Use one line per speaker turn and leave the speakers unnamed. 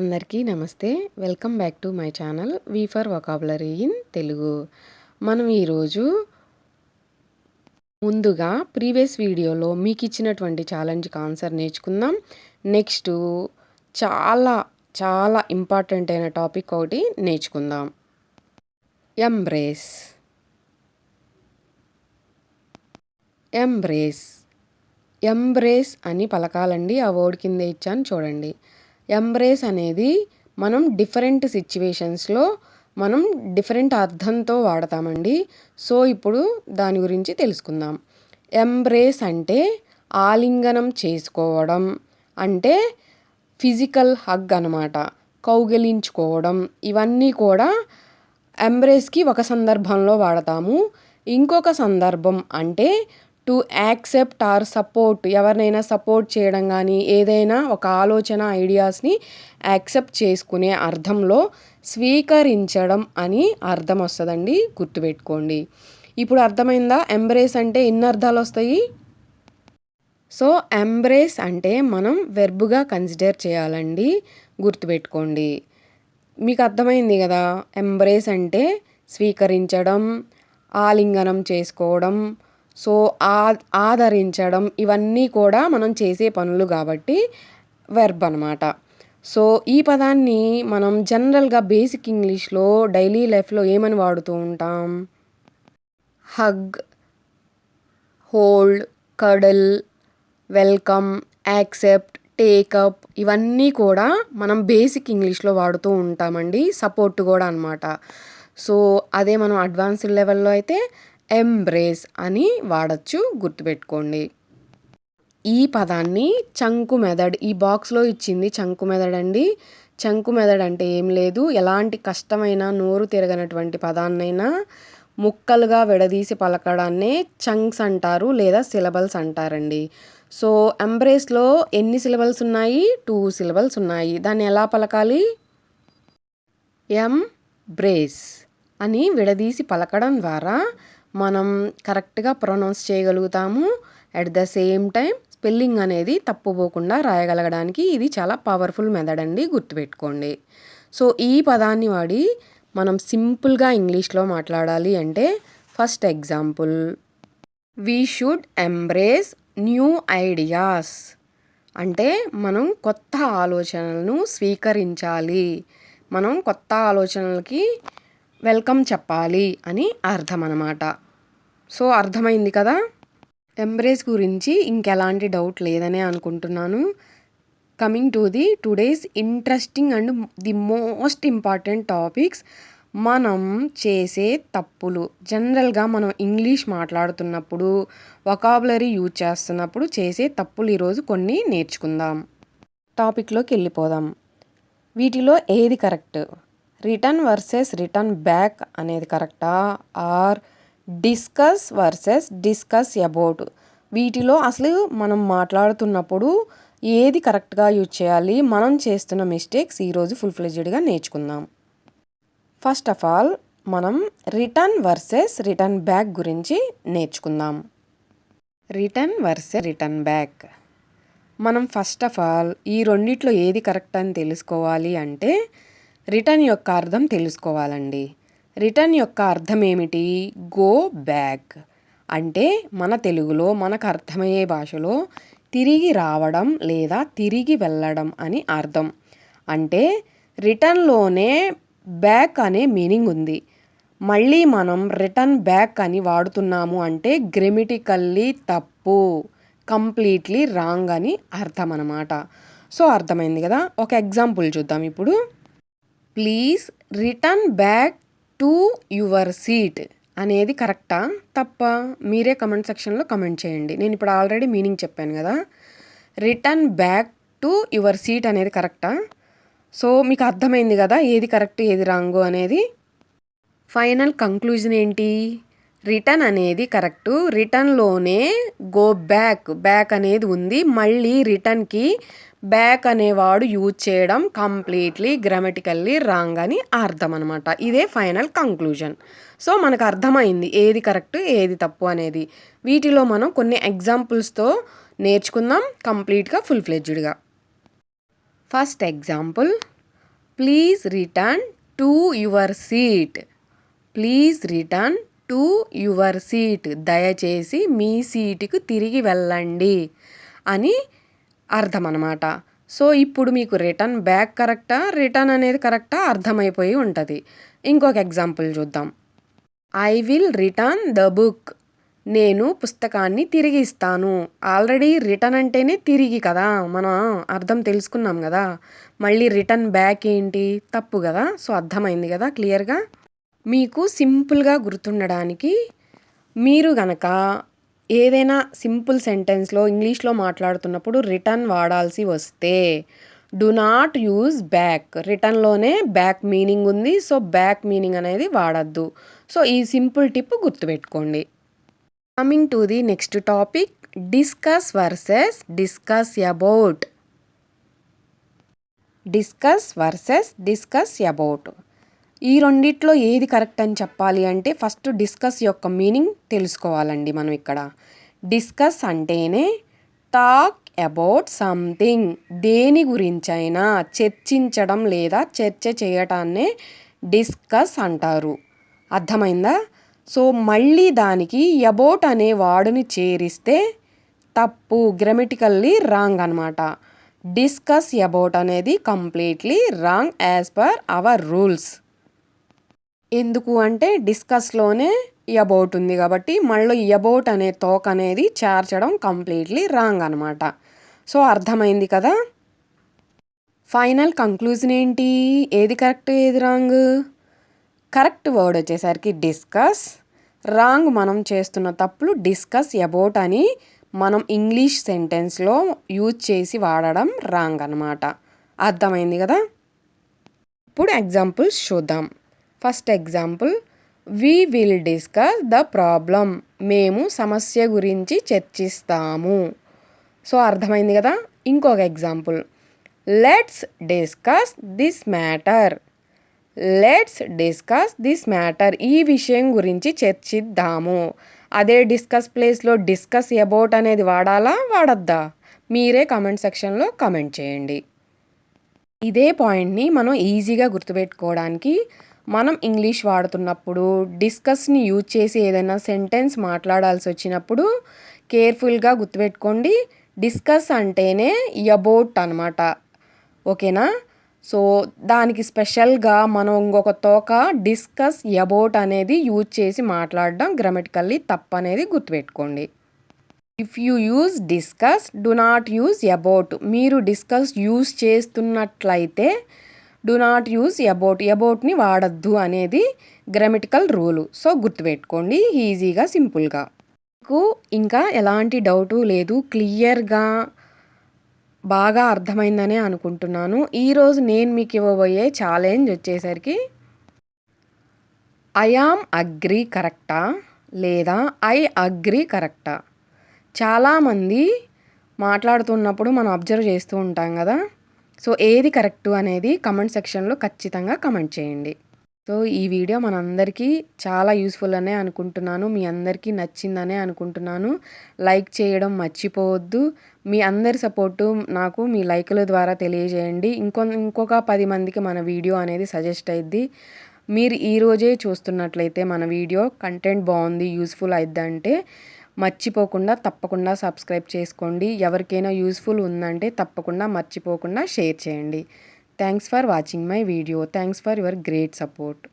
అందరికీ నమస్తే. Welcome back to my channel V for vocabulary in Telugu. మనం ఈరోజు ముందుగా ప్రీవియస్ వీడియోలో మీకు ఇచ్చినటువంటి ఛాలెంజ్కి ఆన్సర్ నేర్చుకుందాం. నెక్స్ట్ చాలా చాలా ఇంపార్టెంట్ అయిన టాపిక్ ఒకటి నేర్చుకుందాం. ఎంబ్రేస్. ఎంబ్రేస్ ఎంబ్రేస్ అని పలకాలండి. ఆ వర్డ్ కింద ఇచ్చాను చూడండి. ఎంబ్రేస్ అనేది మనం డిఫరెంట్ సిచ్యువేషన్స్లో మనం డిఫరెంట్ అర్థంతో వాడతామండి. సో ఇప్పుడు దాని గురించి తెలుసుకుందాం. ఎంబ్రేస్ అంటే ఆలింగనం చేసుకోవడం, అంటే ఫిజికల్ హగ్ అనమాట. కౌగిలించుకోవడం, ఇవన్నీ కూడా ఎంబ్రేస్కి ఒక సందర్భంలో వాడతాము. ఇంకొక సందర్భం అంటే టు యాక్సెప్ట్ ఆర్ సపోర్ట్, ఎవరినైనా సపోర్ట్ చేయడం కానీ ఏదైనా ఒక ఆలోచన ఐడియాస్ని యాక్సెప్ట్ చేసుకునే అర్థంలో స్వీకరించడం అని అర్థం వస్తుందండి. గుర్తుపెట్టుకోండి. ఇప్పుడు అర్థమైందా ఎంబ్రేస్ అంటే ఎన్ని అర్థాలు వస్తాయి? సో ఎంబ్రేస్ అంటే మనం వెర్బ్గా కన్సిడర్ చేయాలండి. గుర్తుపెట్టుకోండి. మీకు అర్థమైంది కదా. ఎంబ్రేస్ అంటే స్వీకరించడం, ఆలింగనం చేసుకోవడం, సో ఆదరించడం, ఇవన్నీ కూడా మనం చేసే పనులు కాబట్టి వెర్బ్ అనమాట. సో ఈ పదాన్ని మనం జనరల్గా బేసిక్ ఇంగ్లీష్లో డైలీ లైఫ్లో ఏమని వాడుతూ ఉంటాం? Hug, hold, cuddle, welcome, accept, take up, ఇవన్నీ కూడా మనం బేసిక్ ఇంగ్లీష్లో వాడుతూ ఉంటామండి. సపోర్ట్ కూడా అనమాట. సో అదే మనం అడ్వాన్స్డ్ లెవెల్లో అయితే ఎంబ్రేస్ అని వాడచ్చు. గుర్తుపెట్టుకోండి. ఈ పదాన్ని చంకు మెథడ్, ఈ బాక్స్లో ఇచ్చింది చంకు మెథడ్ అండి. చంకు మెథడ్ అంటే ఏం లేదు, ఎలాంటి కష్టమైన నోరు తిరగనటువంటి పదాన్నైనా ముక్కలుగా విడదీసి పలకడాన్నే చంక్స్ అంటారు లేదా సిలబల్స్ అంటారండి. సో ఎంబ్రేస్లో ఎన్ని సిలబల్స్ ఉన్నాయి? 2 సిలబల్స్ ఉన్నాయి. దాన్ని ఎలా పలకాలి? ఎంబ్రేస్ అని విడదీసి పలకడం ద్వారా మనం కరెక్ట్గా ప్రొనౌన్స్ చేయగలుగుతాము. At the same time spelling అనేది తప్పుపోకుండా రాయగలగడానికి ఇది చాలా పవర్ఫుల్ మెథడ్ అండి. గుర్తుపెట్టుకోండి. సో ఈ పదాన్ని వాడి మనం సింపుల్గా ఇంగ్లీష్లో మాట్లాడాలి అంటే first example, we should embrace new ideas అంటే మనం కొత్త ఆలోచనలను స్వీకరించాలి, మనం కొత్త ఆలోచనలకి వెల్కమ్ చెప్పాలి అని అర్థం అన్నమాట. సో అర్థమైంది కదా. ఎంబ్రేస్ గురించి ఇంకెలాంటి డౌట్ లేదనే అనుకుంటున్నాను. Coming to the today's interesting and the most important topics, మనం చేసే తప్పులు. జనరల్గా మనం ఇంగ్లీష్ మాట్లాడుతున్నప్పుడు, వొకాబులరీ యూజ్ చేస్తున్నప్పుడు చేసే తప్పులు ఈరోజు కొన్ని నేర్చుకుందాం. టాపిక్లోకి వెళ్ళిపోదాం. వీటిలో ఏది correct? Return versus return back అనేది కరెక్టా, or discuss versus discuss about? వీటిలో అసలు మనం మాట్లాడుతున్నప్పుడు ఏది కరెక్ట్గా యూజ్ చేయాలి? మనం చేస్తున్న మిస్టేక్స్ ఈరోజు ఫుల్ ఫ్లెడ్జ్డ్గా నేర్చుకుందాం. ఫస్ట్ ఆఫ్ ఆల్ మనం రిటర్న్ వర్సెస్ రిటర్న్ బ్యాక్ గురించి నేర్చుకుందాం. Return versus return back. మనం ఫస్ట్ ఆఫ్ ఆల్ ఈ రెండిట్లో ఏది కరెక్ట్ అని తెలుసుకోవాలి అంటే రిటర్న్ యొక్క అర్థం తెలుసుకోవాలండి. రిటర్న్ యొక్క అర్థం ఏమిటి? Go back. అంటే మన తెలుగులో మనకు అర్థమయ్యే భాషలో తిరిగి రావడం లేదా తిరిగి వెళ్ళడం అని అర్థం. అంటే రిటర్న్లోనే బ్యాక్ అనే మీనింగ్ ఉంది. మళ్ళీ మనం రిటర్న్ బ్యాక్ అని వాడుతున్నాము అంటే గ్రామటికల్లీ తప్పు, కంప్లీట్లీ రాంగ్ అని అర్థం అన్నమాట. సో అర్థమైంది కదా. ఒక ఎగ్జాంపుల్ చూద్దాం ఇప్పుడు. Please return back to your seat అనేది కరెక్టా తప్ప? మీరే కమెంట్ సెక్షన్లో కమెంట్ చేయండి. నేను ఇప్పుడు ఆల్రెడీ మీనింగ్ చెప్పాను కదా. Return back to your seat అనేది కరెక్టా? సో మీకు అర్థమైంది కదా ఏది కరెక్ట్ ఏది రాంగు అనేది. ఫైనల్ కంక్లూజన్ ఏంటి? రిటర్న్ అనేది కరెక్టు. రిటర్న్లోనే గో బ్యాక్, బ్యాక్ అనేది ఉంది. మళ్ళీ రిటర్న్కి బ్యాక్ అనేవాడు యూజ్ చేయడం కంప్లీట్లీ గ్రామటికల్లీ రాంగ్ అని అర్థం అనమాట. ఇదే ఫైనల్ కంక్లూజన్. సో మనకు అర్థమైంది ఏది కరెక్ట్ ఏది తప్పు అనేది. వీటిలో మనం కొన్ని ఎగ్జాంపుల్స్తో నేర్చుకుందాం కంప్లీట్గా ఫుల్ ఫ్లెడ్జ్డ్గా. First example, please return to your seat. Please return to your seat. దయచేసి మీ సీటుకు తిరిగి వెళ్ళండి అని అర్థం అన్నమాట. సో ఇప్పుడు మీకు రిటర్న్ బ్యాక్ కరెక్టా, రిటర్న్ అనేది కరెక్టా అర్థమైపోయి ఉంటుంది. ఇంకొక ఎగ్జాంపుల్ చూద్దాం. I will return the book. నేను పుస్తకాన్ని తిరిగి ఇస్తాను. ఆల్రెడీ రిటర్న్ అంటేనే తిరిగి కదా, మనం అర్థం తెలుసుకున్నాం కదా. మళ్ళీ రిటర్న్ బ్యాక్ ఏంటి, తప్పు కదా. సో అర్థమైంది కదా క్లియర్గా. మీకు సింపుల్గా గుర్తుండడానికి మీరు గనక ఏదైనా సింపుల్ సెంటెన్స్లో ఇంగ్లీష్లో మాట్లాడుతున్నప్పుడు రిటర్న్ వాడాల్సి వస్తే డు నాట్ యూజ్ బ్యాక్. రిటర్న్లోనే బ్యాక్ మీనింగ్ ఉంది. సో బ్యాక్ మీనింగ్ అనేది వాడద్దు. సో ఈ సింపుల్ టిప్ గుర్తుపెట్టుకోండి. Coming to the next topic, discuss versus discuss about. Discuss versus discuss about. ఈ రెండిట్లో ఏది కరెక్ట్ అని చెప్పాలి అంటే ఫస్ట్ డిస్కస్ యొక్క మీనింగ్ తెలుసుకోవాలండి మనం ఇక్కడ. డిస్కస్ అంటేనే టాక్ అబౌట్ సంథింగ్. దేని గురించైనా చర్చించడం లేదా చర్చ చేయటాన్నే డిస్కస్ అంటారు. అర్థమైందా? సో మళ్ళీ దానికి అబౌట్ అనే వాడుని చేరిస్తే తప్పు, గ్రామటికల్లీ రాంగ్ అనమాట. డిస్కస్ అబౌట్ అనేది completely wrong as per our rules. ఎందుకు అంటే డిస్కస్లోనే అబౌట్ ఉంది కాబట్టి మళ్ళీ అబౌట్ అనే తోక అనేది చేర్చడం కంప్లీట్లీ రాంగ్ అనమాట. సో అర్థమైంది కదా. ఫైనల్ కంక్లూజన్ ఏంటి, ఏది కరెక్ట్ ఏది రాంగ్? కరెక్ట్ వర్డ్ వచ్చేసరికి డిస్కస్, రాంగ్ మనం చేస్తున్న తప్పులు డిస్కస్ అబౌట్ అని మనం ఇంగ్లీష్ సెంటెన్స్లో యూజ్ చేసి వాడడం రాంగ్ అనమాట. అర్థమైంది కదా. ఇప్పుడు ఎగ్జాంపుల్స్ చూద్దాం. First example, we will discuss the problem. మేము సమస్య గురించి చర్చిస్తాము. సో అర్థమైంది కదా. ఇంకొక example, let's discuss this matter. Let's discuss this matter. ఈ విషయం గురించి చర్చిద్దాము. అదే డిస్కస్ ప్లేస్లో డిస్కస్ అబౌట్ అనేది వాడాలా వాడద్దా? మీరే కామెంట్ సెక్షన్లో కామెంట్ చేయండి. ఇదే పాయింట్ని మనం ఈజీగా గుర్తుపెట్టుకోవడానికి మనం ఇంగ్లీష్ వాడుతున్నప్పుడు డిస్కస్ని యూజ్ చేసి ఏదైనా సెంటెన్స్ మాట్లాడాల్సి వచ్చినప్పుడు కేర్ఫుల్గా గుర్తుపెట్టుకోండి. డిస్కస్ అంటేనే అబౌట్ అనమాట. ఓకేనా. సో దానికి స్పెషల్గా మనం ఇంకొక తోక డిస్కస్ అబౌట్ అనేది యూజ్ చేసి మాట్లాడడం గ్రామటికల్లీ తప్పు అనేది గుర్తుపెట్టుకోండి. If you use discuss do not use about. మీరు డిస్కస్ యూజ్ చేస్తున్నట్లయితే డు నాట్ యూజ్ అబౌట్, అబౌట్ని వాడద్దు అనేది గ్రామటికల్ రూలు. సో గుర్తుపెట్టుకోండి ఈజీగా సింపుల్గా. మీకు ఇంకా ఎలాంటి డౌటు లేదు, క్లియర్గా బాగా అర్థమైందనే అనుకుంటున్నాను. ఈరోజు నేను మీకు ఇవ్వబోయే ఛాలెంజ్ వచ్చేసరికి ఐ యామ్ అగ్రీ కరెక్టా లేదా ఐ అగ్రీ కరెక్టా. చాలామంది మాట్లాడుతున్నప్పుడు మనం అబ్జర్వ్ చేస్తూ ఉంటాం కదా. సో ఏది కరెక్టు అనేది కమెంట్ సెక్షన్లో ఖచ్చితంగా కమెంట్ చేయండి. సో ఈ వీడియో మనందరికీ చాలా యూస్ఫుల్ అనే అనుకుంటున్నాను. మీ అందరికీ నచ్చిందనే అనుకుంటున్నాను. లైక్ చేయడం మర్చిపోవద్దు. మీ అందరి సపోర్టు నాకు మీ లైకుల ద్వారా తెలియజేయండి. ఇంకొక 10 మందికి మన వీడియో అనేది సజెస్ట్ అయ్యిద్ది. మీరు ఈరోజే చూస్తున్నట్లయితే మన వీడియో కంటెంట్ బాగుంది, యూస్ఫుల్ అయిద్దంటే మర్చిపోకుండా తప్పకుండా సబ్స్క్రైబ్ చేసుకోండి. ఎవరికైనా యూస్ఫుల్ ఉందంటే తప్పకుండా మర్చిపోకుండా షేర్ చేయండి. Thanks for watching my video. Thanks for your great support.